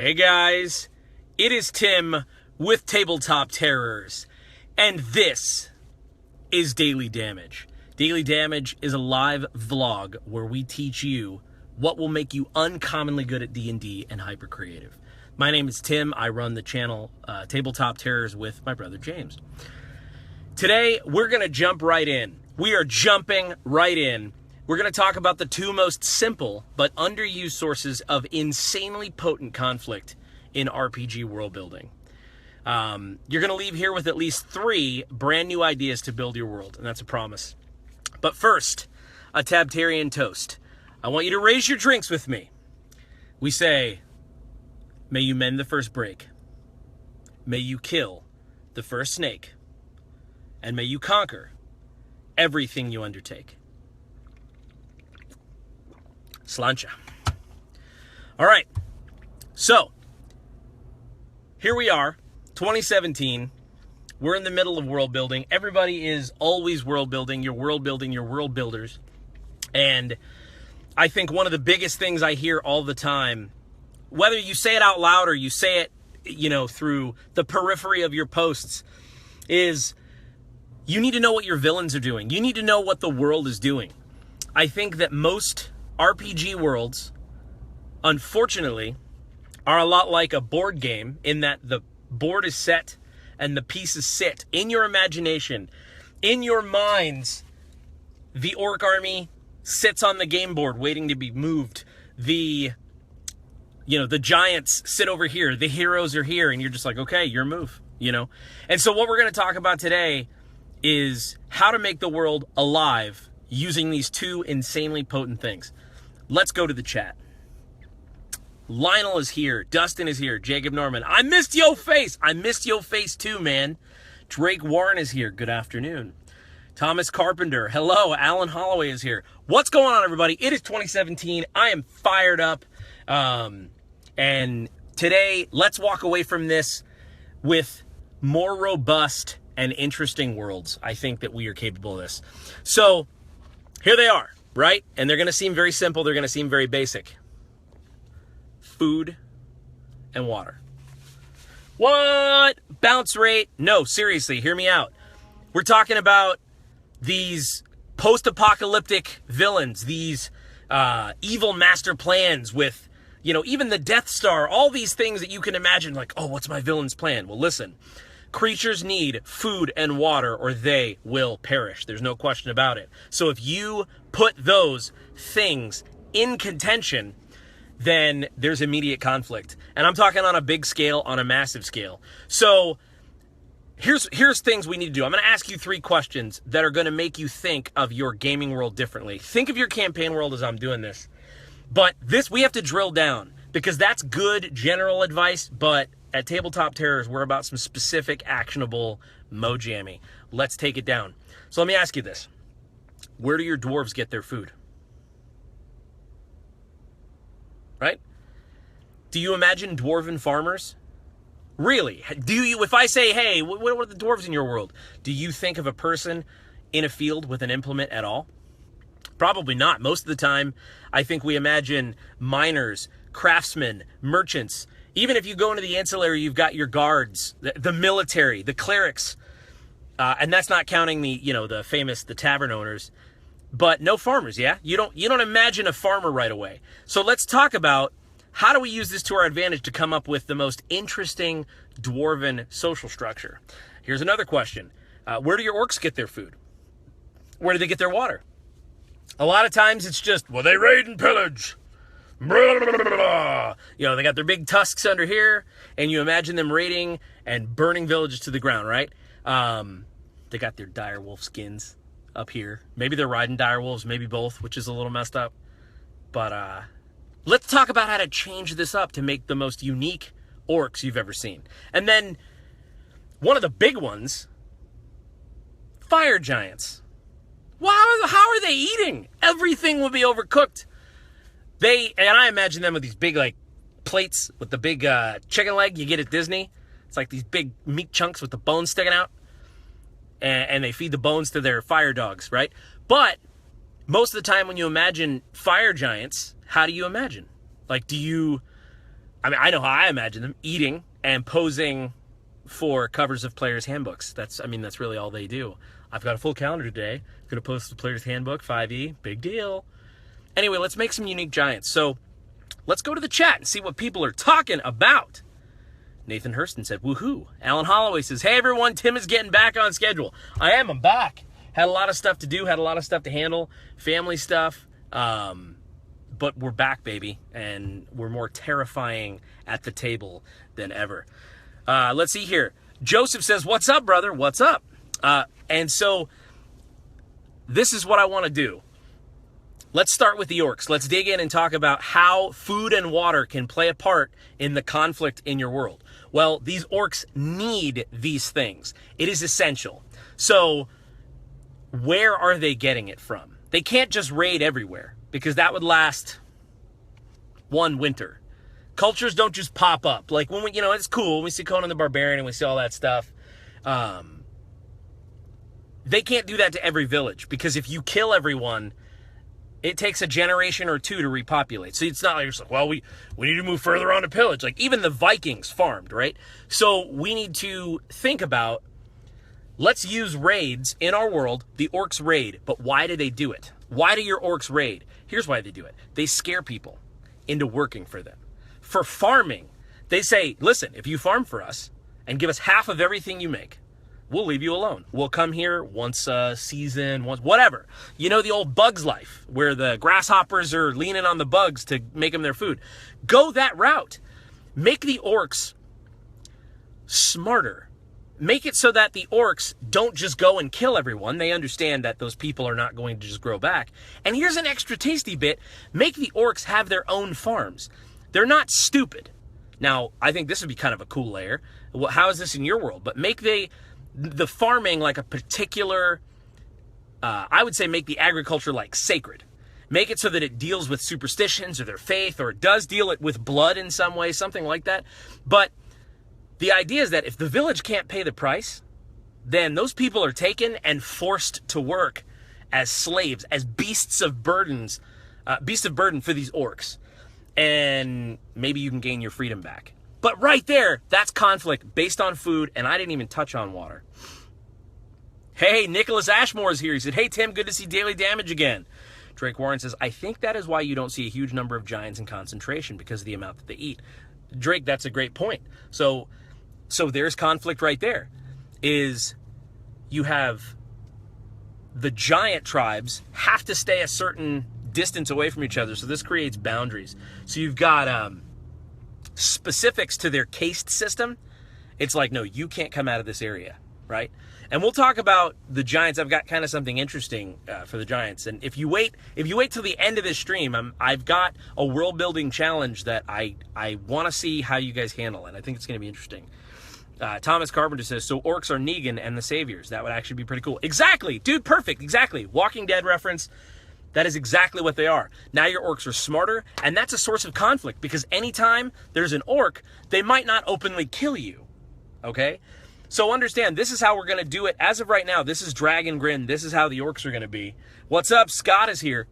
Hey guys, it is Tim with Tabletop Terrors, and this is Daily Damage. Daily Damage is a live vlog where we teach you what will make you uncommonly good at D&D and hyper creative. My name is Tim. I run the channel Tabletop Terrors with my brother James. Today, we're going to jump right in. We are jumping right in. We're going to talk about the two most simple but underused sources of insanely potent conflict in RPG world building. You're going to leave here with at least 3 brand new ideas to build your world, and that's a promise. But first, a Tabtarian toast. I want you to raise your drinks with me. We say, may you mend the first break. May you kill the first snake. And may you conquer everything you undertake. Slancha. All right, so here we are, 2017. We're in the middle of world building. Everybody is always world building. You're world building, you're world builders. And I think one of the biggest things I hear all the time, whether you say it out loud or you say it, through the periphery of your posts, is you need to know what your villains are doing. You need to know what the world is doing. I think that most RPG worlds, unfortunately, are a lot like a board game in that the board is set and the pieces sit in your imagination. In your minds, the orc army sits on the game board waiting to be moved. The giants sit over here. The heroes are here, and you're just like, okay, your move, And so what we're going to talk about today is how to make the world alive using these 2 insanely potent things. Let's go to the chat. Lionel is here. Dustin is here. Jacob Norman. I missed your face. I missed your face too, man. Drake Warren is here. Good afternoon. Thomas Carpenter. Hello. Alan Holloway is here. What's going on, everybody? It is 2017. I am fired up. And today, let's walk away from this with more robust and interesting worlds. I think that we are capable of this. So here they are. Right? And they're going to seem very simple. They're going to seem very basic. Food and water. What? Bounce rate? No, seriously, hear me out. We're talking about these post-apocalyptic villains, these evil master plans with, even the Death Star, all these things that you can imagine, like, oh, what's my villain's plan? Well, listen. Creatures need food and water or they will perish. There's no question about it. So if you put those things in contention, then there's immediate conflict. And I'm talking on a big scale, on a massive scale. So here's things we need to do. I'm going to ask you 3 questions that are going to make you think of your gaming world differently. Think of your campaign world as I'm doing this. But this, we have to drill down because that's good general advice, but at Tabletop Terrors, we're about some specific, actionable mojammy. Let's take it down. So let me ask you this. Where do your dwarves get their food? Right? Do you imagine dwarven farmers? Really? Do you? If I say, hey, what are the dwarves in your world? Do you think of a person in a field with an implement at all? Probably not. Most of the time, I think we imagine miners, craftsmen, merchants. Even if you go into the ancillary, you've got your guards, the military, the clerics, and that's not counting the famous tavern owners, but no farmers. Yeah, you don't imagine a farmer right away. So let's talk about how do we use this to our advantage to come up with the most interesting dwarven social structure. Here's another question: where do your orcs get their food? Where do they get their water? A lot of times it's just, well, they raid and pillage. Blah, blah, blah, blah. They got their big tusks under here, and you imagine them raiding and burning villages to the ground, right? They got their dire wolf skins up here. Maybe they're riding dire wolves, maybe both, which is a little messed up. But let's talk about how to change this up to make the most unique orcs you've ever seen. And then one of the big ones, fire giants. Wow, how are they eating? Everything will be overcooked. And I imagine them with these big, plates with the big chicken leg you get at Disney. It's like these big meat chunks with the bones sticking out. And they feed the bones to their fire dogs, right? But most of the time when you imagine fire giants, how do you imagine? Like, do you I mean, I know how I imagine them: eating and posing for covers of players' handbooks. That's really all they do. I've got a full calendar today. I'm going to post the player's handbook, 5e, big deal. Anyway, let's make some unique giants. So let's go to the chat and see what people are talking about. Nathan Hurston said, woohoo. Alan Holloway says, hey everyone, Tim is getting back on schedule. I'm back. Had a lot of stuff to do, had a lot of stuff to handle, family stuff. But we're back, baby, and we're more terrifying at the table than ever. Let's see here. Joseph says, what's up, brother? What's up? And so this is what I want to do. Let's start with the orcs. Let's dig in and talk about how food and water can play a part in the conflict in your world. Well, these orcs need these things. It is essential. So where are they getting it from? They can't just raid everywhere, because that would last one winter. Cultures don't just pop up. Like when we, it's cool when we see Conan the Barbarian and we see all that stuff. They can't do that to every village, because if you kill everyone, it takes a generation or two to repopulate. So it's not like you're like, well, we need to move further on to pillage. Like even the Vikings farmed, right? So we need to think about, let's use raids in our world. The orcs raid, but why do they do it? Why do your orcs raid? Here's why they do it. They scare people into working for them. For farming, they say, listen, if you farm for us and give us half of everything you make, we'll leave you alone. We'll come here once a season, once, whatever. You know, the old Bugs Life, where the grasshoppers are leaning on the bugs to make them their food. Go that route. Make the orcs smarter. Make it so that the orcs don't just go and kill everyone. They understand that those people are not going to just grow back. And here's an extra tasty bit. Make the orcs have their own farms. They're not stupid. Now, I think this would be kind of a cool layer. Well, how is this in your world? But make the farming like a particular, I would say make the agriculture like sacred. Make it so that it deals with superstitions or their faith, or it does deal it with blood in some way, something like that. But the idea is that if the village can't pay the price, then those people are taken and forced to work as slaves, as beasts of burden for these orcs. And maybe you can gain your freedom back. But right there, that's conflict based on food, and I didn't even touch on water. Hey, Nicholas Ashmore is here. He said, hey, Tim, good to see Daily Damage again. Drake Warren says, I think that is why you don't see a huge number of giants in concentration, because of the amount that they eat. Drake, that's a great point. So there's conflict right there. Is you have the giant tribes have to stay a certain distance away from each other, so this creates boundaries. So you've got specifics to their caste system. It's like, no, you can't come out of this area, right? And we'll talk about the giants. I've got kind of something interesting for the giants. And if you wait till the end of this stream, I've got a world building challenge that I want to see how you guys handle it. I think it's going to be interesting. Thomas Carpenter says, so orcs are Negan and the saviors. That would actually be pretty cool. Exactly, dude, perfect, exactly. Walking Dead reference. That is exactly what they are. Now your orcs are smarter, and that's a source of conflict, because anytime there's an orc, they might not openly kill you, okay? So understand, this is how we're going to do it. As of right now, this is Dragon Grin. This is how the orcs are going to be. What's up? Scott is here.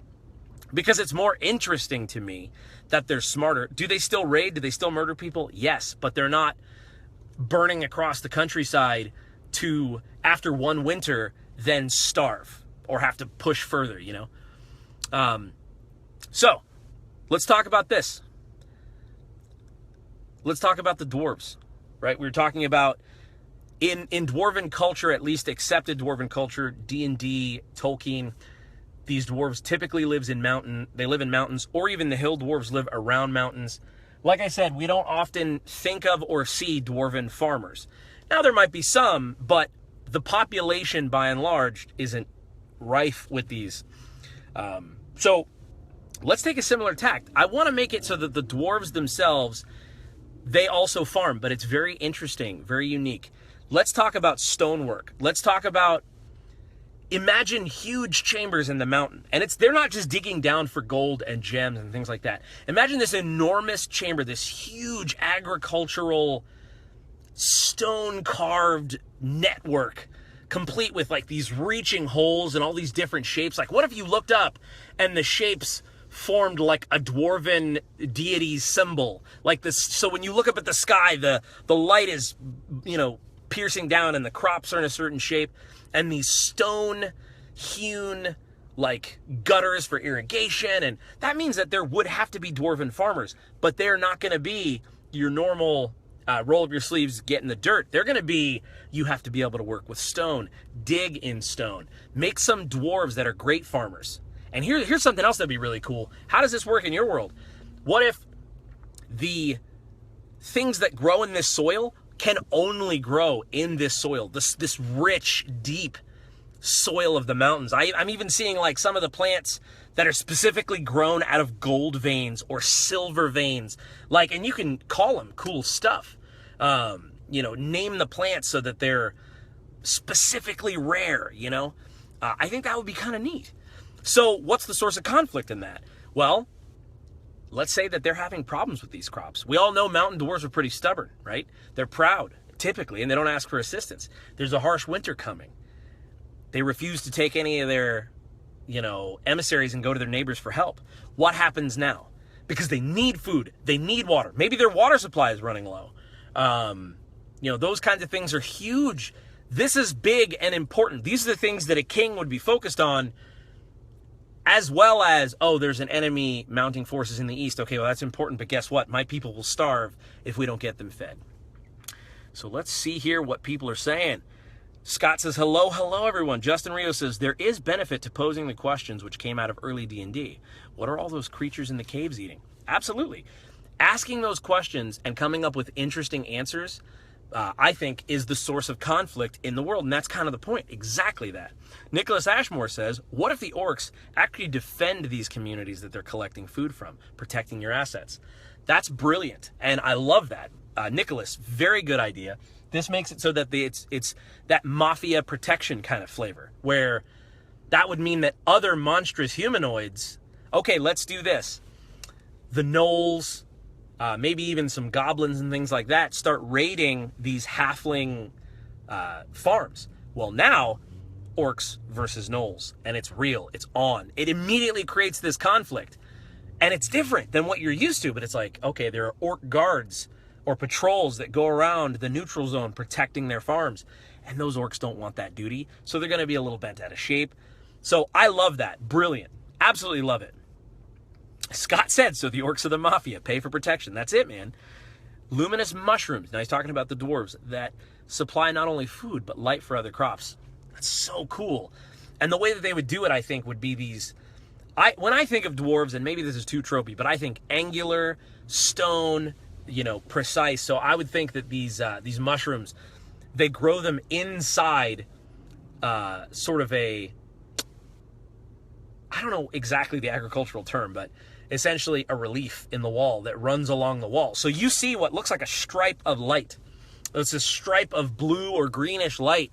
Because it's more interesting to me that they're smarter. Do they still raid? Do they still murder people? Yes, but they're not burning across the countryside to, after one winter, then starve or have to push further, you know? So let's talk about this. Let's talk about the dwarves, right? We were talking about in dwarven culture, at least accepted dwarven culture, D&D, Tolkien, these dwarves typically live in mountains, or even the hill dwarves live around mountains. Like I said, we don't often think of or see dwarven farmers. Now there might be some, but the population by and large isn't rife with these. So let's take a similar tact. I want to make it so that the dwarves themselves, they also farm, but it's very interesting, very unique. Let's talk about stonework. Let's talk about, imagine huge chambers in the mountain. And they're not just digging down for gold and gems and things like that. Imagine this enormous chamber, this huge agricultural stone carved network, complete with like these reaching holes and all these different shapes. Like what if you looked up and the shapes formed like a dwarven deity symbol. Like this, so when you look up at the sky, the light is, piercing down, and the crops are in a certain shape, and these stone hewn like gutters for irrigation, and that means that there would have to be dwarven farmers, but they're not going to be your normal roll up your sleeves, get in the dirt. They're going to be, you have to be able to work with stone, dig in stone, make some dwarves that are great farmers. And here's something else that'd be really cool. How does this work in your world? What if the things that grow in this soil can only grow in this soil, this rich, deep soil of the mountains? I'm even seeing like some of the plants that are specifically grown out of gold veins or silver veins, like, and you can call them cool stuff. Name the plants so that they're specifically rare. I think that would be kind of neat. So what's the source of conflict in that? Well, let's say that they're having problems with these crops. We all know mountain dwarves are pretty stubborn, right? They're proud, typically, and they don't ask for assistance. There's a harsh winter coming. They refuse to take any of their, emissaries and go to their neighbors for help. What happens now? Because they need food, they need water. Maybe their water supply is running low. Those kinds of things are huge. This is big and important. These are the things that a king would be focused on, as well as, there's an enemy mounting forces in the east. Okay, well, that's important, but guess what? My people will starve if we don't get them fed. So let's see here what people are saying. Scott says, hello, everyone. Justin Rio says, there is benefit to posing the questions which came out of early D&D. What are all those creatures in the caves eating? Absolutely. Asking those questions and coming up with interesting answers, I think, is the source of conflict in the world. And that's kind of the point. Exactly that. Nicholas Ashmore says, what if the orcs actually defend these communities that they're collecting food from, protecting your assets? That's brilliant. And I love that. Nicholas, very good idea. This makes it so that it's that mafia protection kind of flavor, where that would mean that other monstrous humanoids, okay, let's do this. The gnolls, maybe even some goblins and things like that, start raiding these halfling farms. Well, now, orcs versus gnolls, and it's real, it's on. It immediately creates this conflict, and it's different than what you're used to, but it's like, okay, there are orc guards or patrols that go around the neutral zone protecting their farms, and those orcs don't want that duty, so they're going to be a little bent out of shape. So I love that. Brilliant. Absolutely love it. Scott said, so the orcs are the mafia, pay for protection. That's it, man. Luminous mushrooms. Now he's talking about the dwarves that supply not only food, but light for other crops. That's so cool. And the way that they would do it, I think, would be these... when I think of dwarves, and maybe this is too tropey, but I think angular, stone, precise. So I would think that these mushrooms, they grow them inside sort of a... I don't know exactly the agricultural term, but essentially a relief in the wall that runs along the wall. So you see what looks like a stripe of light. It's a stripe of blue or greenish light,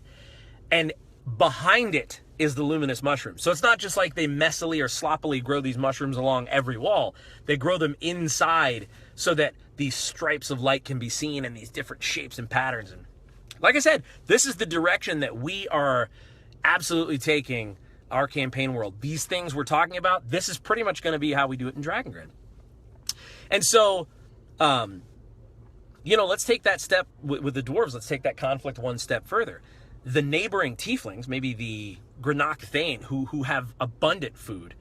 and behind it is the luminous mushroom. So it's not just like they messily or sloppily grow these mushrooms along every wall. They grow them inside so that these stripes of light can be seen in these different shapes and patterns. And like I said, this is the direction that we are absolutely taking our campaign world. These things we're talking about, this is pretty much going to be how we do it in Dragon Grid. And so, let's take that step with the dwarves. Let's take that conflict one step further. The neighboring tieflings, maybe the Granach Thane, who have abundant food,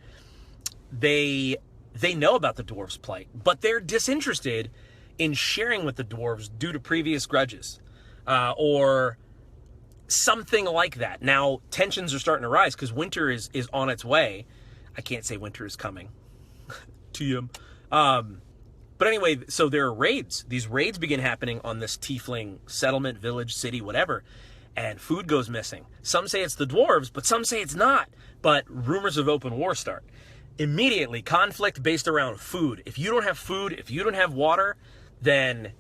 they know about the dwarves' plight, but they're disinterested in sharing with the dwarves due to previous grudges, or something like that. Now, tensions are starting to rise because winter is on its way. I can't say winter is coming. TM. But anyway, so there are raids. These raids begin happening on this tiefling settlement, village, city, whatever, and food goes missing. Some say it's the dwarves, but some say it's not. But rumors of open war start. Immediately, conflict based around food. If you don't have food, if you don't have water, then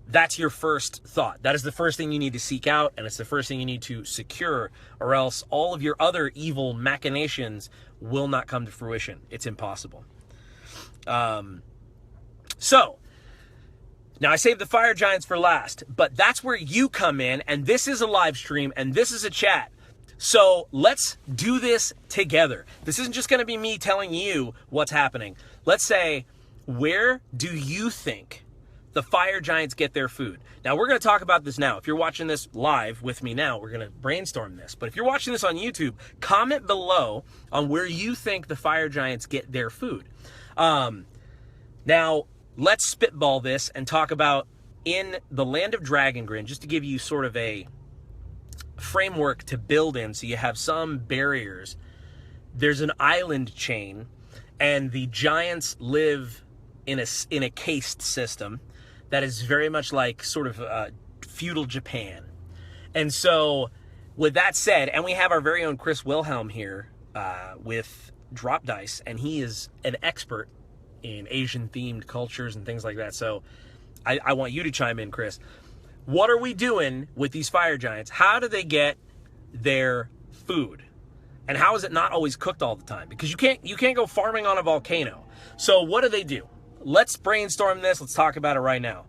that's your first thought. That is the first thing you need to seek out, and it's the first thing you need to secure, or else all of your other evil machinations will not come to fruition. It's impossible. So, now I saved the fire giants for last, but that's where you come in, and this is a live stream, and this is a chat. So let's do this together. This isn't just going to be me telling you what's happening. Let's say, where do you think the fire giants get their food? Now, we're going to talk about this now. If you're watching this live with me now, we're going to brainstorm this. But if you're watching this on YouTube, comment below on where you think the fire giants get their food. Now, let's spitball this and talk about in the land of Dragongrin, just to give you sort of a framework to build in so you have some barriers. There's an island chain, and the giants live in a caste system that is very much like sort of feudal Japan. And so with that said, and we have our very own Chris Wilhelm here with Drop Dice, and he is an expert in Asian themed cultures and things like that. So I want you to chime in, Chris. What are we doing with these fire giants? How do they get their food? And how is it not always cooked all the time? Because you can't go farming on a volcano. So what do? Let's brainstorm this. Let's talk about it right now.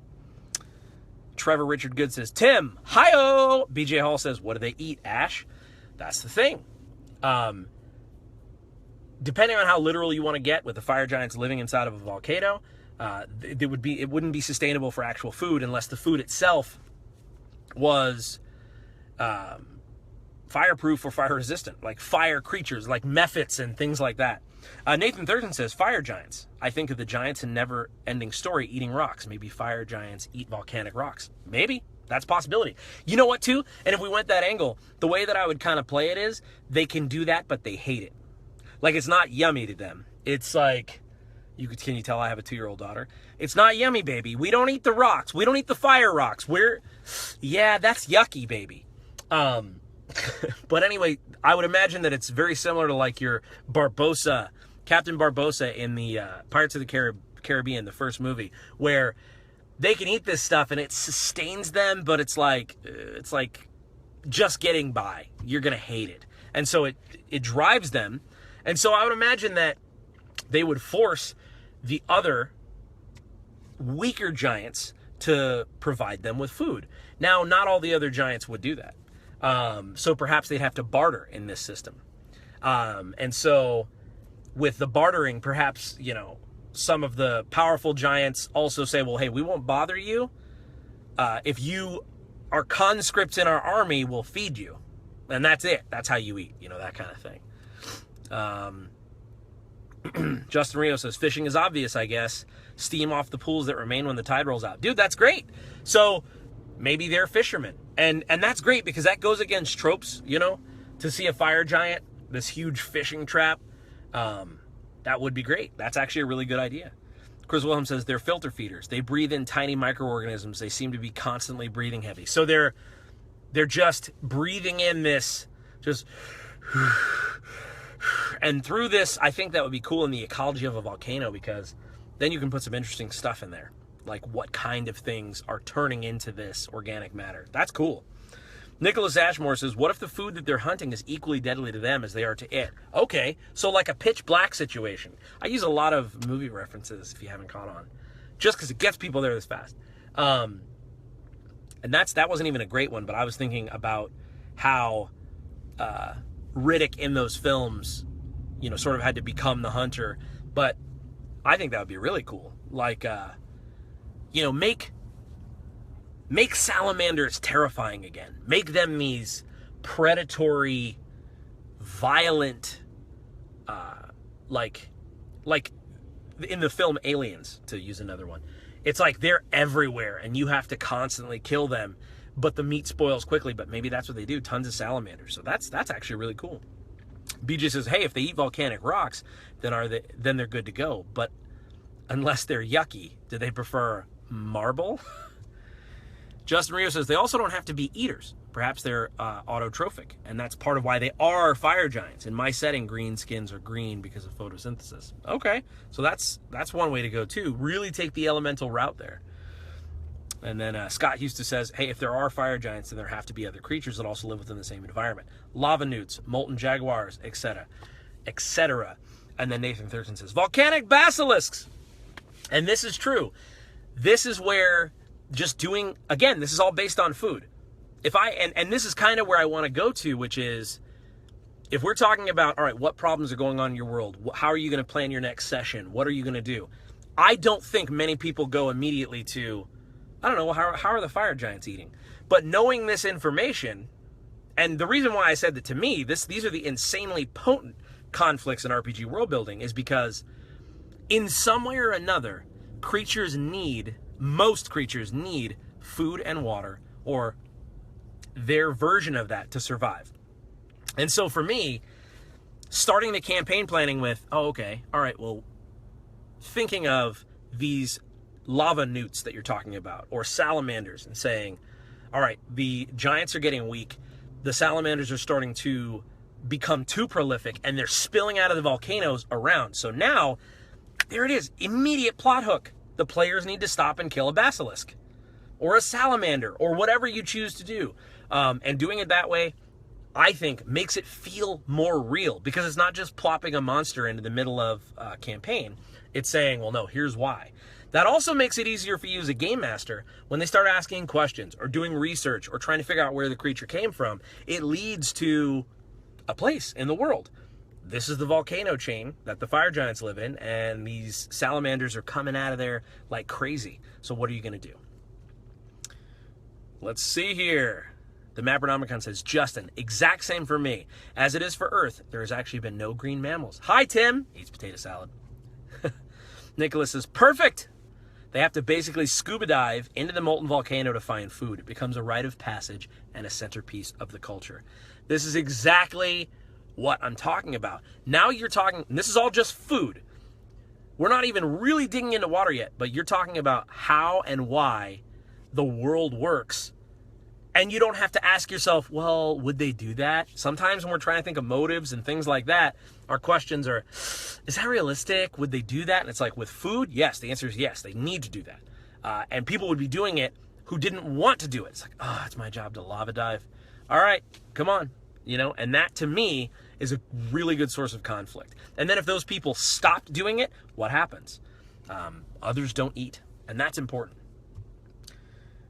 Trevor Richard Good says, Tim, hi-oh. BJ Hall says, what do they eat, Ash? That's the thing. Depending on how literal you want to get with the fire giants living inside of a volcano, it wouldn't be sustainable for actual food unless the food itself was fireproof or fire resistant, like fire creatures, like mephits and things like that. Nathan Thurston says, fire giants. I think of the giants in Never Ending Story eating rocks. Maybe fire giants eat volcanic rocks. Maybe. That's a possibility. You know what, too? And if we went that angle, the way that I would kind of play it is, they can do that, but they hate it. Like, it's not yummy to them. It's like, can you tell I have a 2-year-old daughter? It's not yummy, baby. We don't eat the rocks. We don't eat the fire rocks. Yeah, that's yucky, baby. But anyway, I would imagine that it's very similar to like your Barbossa, Captain Barbossa in the Pirates of the Caribbean, the first movie, where they can eat this stuff and it sustains them, but it's like just getting by. You're gonna hate it, and so it drives them. And so I would imagine that they would force the other weaker giants to provide them with food. Now, not all the other giants would do that. So perhaps they'd have to barter in this system. And so with the bartering, perhaps, some of the powerful giants also say, well, hey, we won't bother you. If you are conscripts in our army, we'll feed you. And that's it. That's how you eat, that kind of thing. Justin Rio says, fishing is obvious, I guess. Steam off the pools that remain when the tide rolls out. Dude, that's great. So maybe they're fishermen. And that's great because that goes against tropes, to see a fire giant, this huge fishing trap. That would be great. That's actually a really good idea. Chris Wilhelm says they're filter feeders. They breathe in tiny microorganisms. They seem to be constantly breathing heavy. So they're just breathing in this, and through this, I think that would be cool in the ecology of a volcano because then you can put some interesting stuff in there. Like what kind of things are turning into this organic matter. That's cool. Nicholas Ashmore says, what if the food that they're hunting is equally deadly to them as they are to it? Okay, so like a Pitch Black situation. I use a lot of movie references if you haven't caught on, just because it gets people there this fast. And that wasn't even a great one, but I was thinking about how Riddick in those films, sort of had to become the hunter. But I think that would be really cool. Like, make salamanders terrifying again. Make them these predatory, violent, like in the film Aliens, to use another one. It's like they're everywhere and you have to constantly kill them, but the meat spoils quickly. But maybe that's what they do. Tons of salamanders. So that's actually really cool. BJ says, hey, if they eat volcanic rocks, then they're good to go. But unless they're yucky, do they prefer marble? Justin Rio says they also don't have to be eaters. Perhaps they're autotrophic, and that's part of why they are fire giants. In my setting, green skins are green because of photosynthesis. Okay, so that's one way to go too. Really take the elemental route there. And then Scott Houston says, hey, if there are fire giants, then there have to be other creatures that also live within the same environment. Lava newts, molten jaguars, etc., etc. And then Nathan Thurston says, volcanic basilisks. And this is true. This is where just doing, again, this is all based on food. And this is kind of where I want to go to, which is if we're talking about, all right, what problems are going on in your world? How are you going to plan your next session? What are you going to do? I don't think many people go immediately to, I don't know, how are the fire giants eating? But knowing this information, and the reason why I said that to me, these are the insanely potent conflicts in RPG world building, is because in some way or another, most creatures need food and water, or their version of that, to survive. And so for me, starting the campaign planning with, oh, okay, all right, well, thinking of these lava newts that you're talking about, or salamanders, and saying, all right, the giants are getting weak, the salamanders are starting to become too prolific, and they're spilling out of the volcanoes around. So now, there it is, immediate plot hook. The players need to stop and kill a basilisk, or a salamander, or whatever you choose to do. And doing it that way, I think, makes it feel more real, because it's not just plopping a monster into the middle of a campaign. It's saying, well, no, here's why. That also makes it easier for you as a game master when they start asking questions or doing research or trying to figure out where the creature came from. It leads to a place in the world. This is the volcano chain that the fire giants live in, and these salamanders are coming out of there like crazy. So what are you going to do? Let's see here. The Mappernomicon says, Justin, exact same for me. As it is for Earth, there has actually been no green mammals. Hi, Tim. Eats potato salad. Nicholas says, perfect. They have to basically scuba dive into the molten volcano to find food. It becomes a rite of passage and a centerpiece of the culture. This is exactly what I'm talking about. Now you're talking, and this is all just food. We're not even really digging into water yet, but you're talking about how and why the world works. And you don't have to ask yourself, well, would they do that? Sometimes when we're trying to think of motives and things like that, our questions are, is that realistic? Would they do that? And it's like, with food, yes, the answer is yes, they need to do that. And people would be doing it who didn't want to do it. It's like, oh, it's my job to lava dive. All right, come on. And that to me is a really good source of conflict. And then if those people stop doing it, what happens? Others don't eat, and that's important.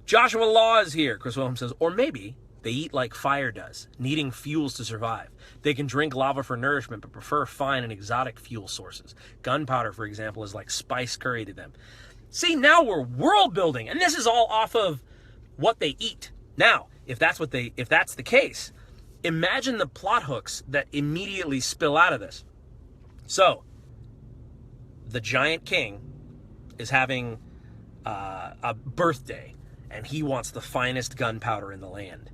Joshua Law is here. Chris Williams says, or maybe they eat like fire does, needing fuels to survive. They can drink lava for nourishment, but prefer fine and exotic fuel sources. Gunpowder, for example, is like spice curry to them. See, now we're world building, and this is all off of what they eat. Now, if that's the case, imagine the plot hooks that immediately spill out of this. So, the Giant King is having a birthday, and he wants the finest gunpowder in the land.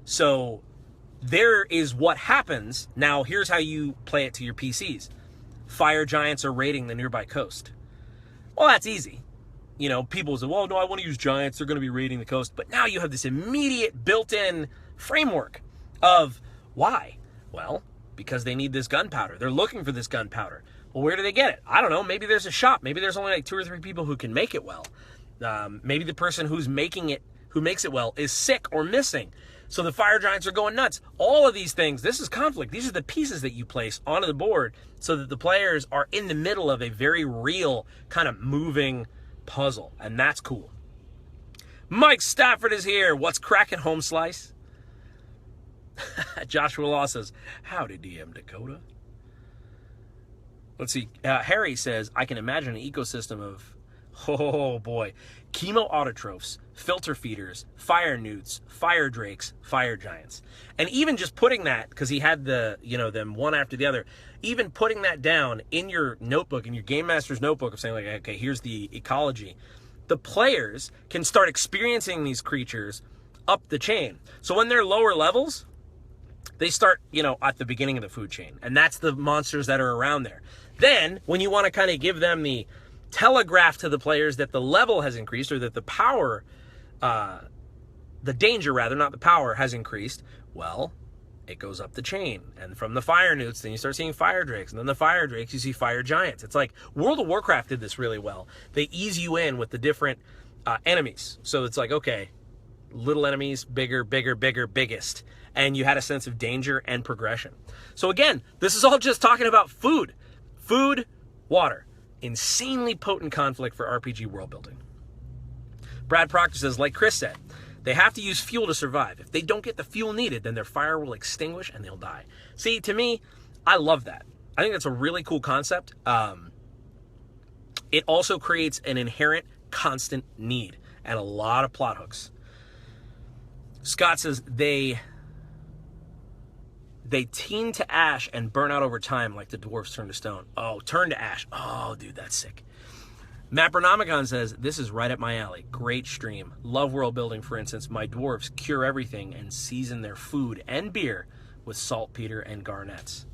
So there is what happens. Now, here's how you play it to your PCs. Fire giants are raiding the nearby coast. Well, that's easy. People say, well, no, I want to use giants. They're going to be raiding the coast. But now you have this immediate built-in framework of why? Well, because they need this gunpowder. They're looking for this gunpowder. Well, where do they get it? I don't know. Maybe there's a shop. Maybe there's only like 2 or 3 people who can make it well. Maybe the person who makes it well is sick or missing. So the fire giants are going nuts. All of these things, this is conflict. These are the pieces that you place onto the board so that the players are in the middle of a very real kind of moving puzzle. And that's cool. Mike Stafford is here. What's cracking, Home Slice? Joshua Law says, howdy, DM Dakota. Let's see. Harry says, I can imagine an ecosystem of, oh boy, chemo autotrophs, filter feeders, fire newts, fire drakes, fire giants. And even just putting that, because he had them one after the other, even putting that down in your notebook, in your game master's notebook, of saying like, okay, here's the ecology. The players can start experiencing these creatures up the chain. So when they're lower levels, they start, at the beginning of the food chain. And that's the monsters that are around there. Then, when you want to kind of give them the telegraph to the players that the level has increased, or that the power, the danger rather, not the power, has increased, well, it goes up the chain. And from the fire newts, then you start seeing fire drakes. And then the fire drakes, you see fire giants. It's like World of Warcraft did this really well. They ease you in with the different enemies. So it's like, okay, little enemies, bigger, bigger, bigger, biggest. And you had a sense of danger and progression. So again, this is all just talking about food. Food, water. Insanely potent conflict for RPG world building. Brad Proctor says, like Chris said, They have to use fuel to survive. If they don't get the fuel needed, then their fire will extinguish and they'll die. See, to me, I love that. I think that's a really cool concept. It also creates an inherent constant need and a lot of plot hooks. Scott says they teen to ash and burn out over time like the dwarves turn to stone. Oh, turn to ash. Oh, dude, that's sick. Mapronomicon says, this is right up my alley. Great stream. Love world building, for instance. My dwarves cure everything and season their food and beer with saltpeter and garnets.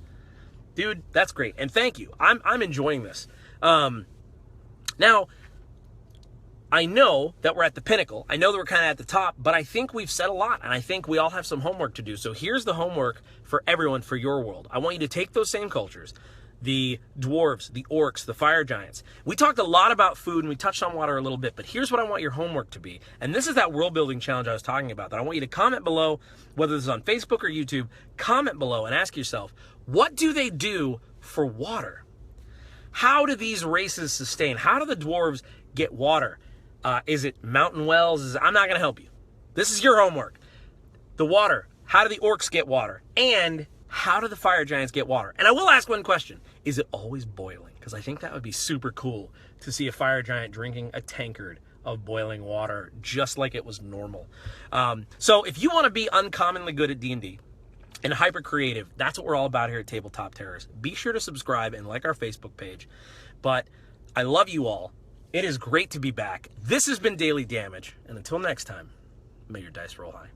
Dude, that's great. And thank you. I'm enjoying this. Now, I know that we're at the pinnacle. I know that we're kind of at the top, but I think we've said a lot, and I think we all have some homework to do. So here's the homework for everyone for your world. I want you to take those same cultures, the dwarves, the orcs, the fire giants. We talked a lot about food, and we touched on water a little bit, but here's what I want your homework to be. And this is that world building challenge I was talking about, that I want you to comment below, whether this is on Facebook or YouTube, comment below and ask yourself, what do they do for water? How do these races sustain? How do the dwarves get water? Is it mountain wells? I'm not going to help you. This is your homework. The water. How do the orcs get water? And how do the fire giants get water? And I will ask one question. Is it always boiling? Because I think that would be super cool to see a fire giant drinking a tankard of boiling water just like it was normal. So if you want to be uncommonly good at D&D and hyper creative, that's what we're all about here at Tabletop Terrors. Be sure to subscribe and like our Facebook page. But I love you all. It is great to be back. This has been Daily Damage. And until next time, may your dice roll high.